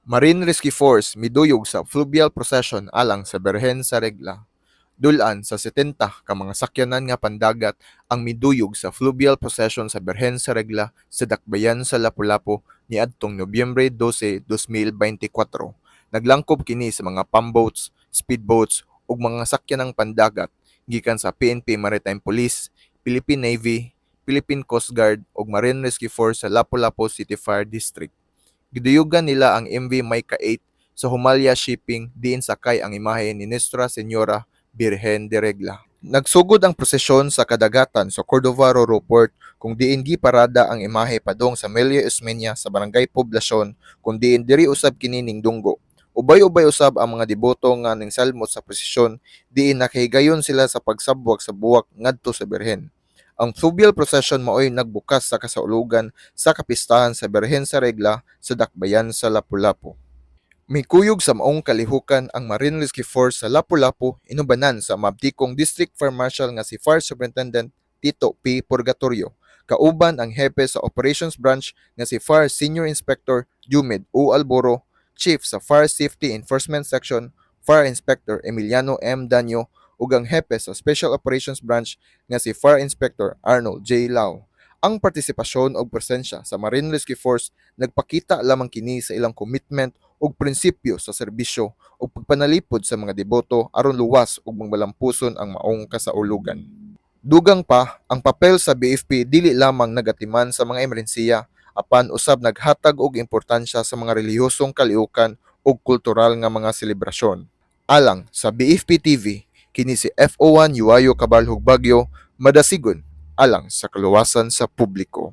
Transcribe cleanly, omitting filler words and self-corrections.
Marine Rescue Force miduyog sa fluvial procession alang sa Berhen sa Regla. Dulan sa 70 ka mga sakyanan nga pandagat ang miduyog sa fluvial procession sa Berhen sa Regla sa Dakbayan sa Lapu-Lapu niadtong Nobyembre 12, 2024. Naglangkob kini sa mga pamboats, speedboats ug mga sakyanang pandagat gikan sa PNP Maritime Police, Philippine Navy, Philippine Coast Guard ug Marine Rescue Force sa Lapu-Lapu City Fire District. Giduyugan nila ang MV Mica 8 sa Humalya Shipping diin sakay ang imahe ni Nuestra Señora Birhen de Regla. Nagsugod ang prosesyon sa kadagatan sa Cordova Roro Port kung diin giparada ang imahe padong sa Melia Osmeña sa Barangay Poblasyon kung diin diri usab kini ning dunggo. Ubay-ubay usab ang mga deboto nga ning salmot sa prosesyon diin nakahigayon sila sa pagsabwag sa buwak ngadto sa Birhen. Ang fluvial procession maoy nagbukas sa kasaulugan sa kapistahan sa Birhen sa Regla sa Dakbayan sa Lapu-Lapu. May kuyog sa maong kalihukan ang Marine Rescue Force sa Lapu-Lapu inubanan sa Mabtikong District Fire Marshal nga si Fire Superintendent Tito P. Purgatorio. Kauban ang hepe sa Operations Branch nga si Fire Senior Inspector Jumed O. Alboro, Chief sa Fire Safety Enforcement Section, Fire Inspector Emiliano M. Danyo, ug ang hepe sa Special Operations Branch nga si Fire Inspector Arnold J. Lau. Ang partisipasyon o presensya sa Marine Rescue Force nagpakita lamang kini sa ilang commitment ug prinsipyo sa serbisyo ug pagpanalipod sa mga deboto aron luwas ug magmalampuson ang maong kasaulugan. Dugang pa, ang papel sa BFP dili lamang nagatiman sa mga emerhensiya, apan usab naghatag og importansya sa mga relihiyosong kaliukan ug kultural nga mga selebrasyon. Alang sa BFP TV, kini si FO1 Yuayo Cabalhog Bagyo, madasigon alang sa kaluwasan sa publiko.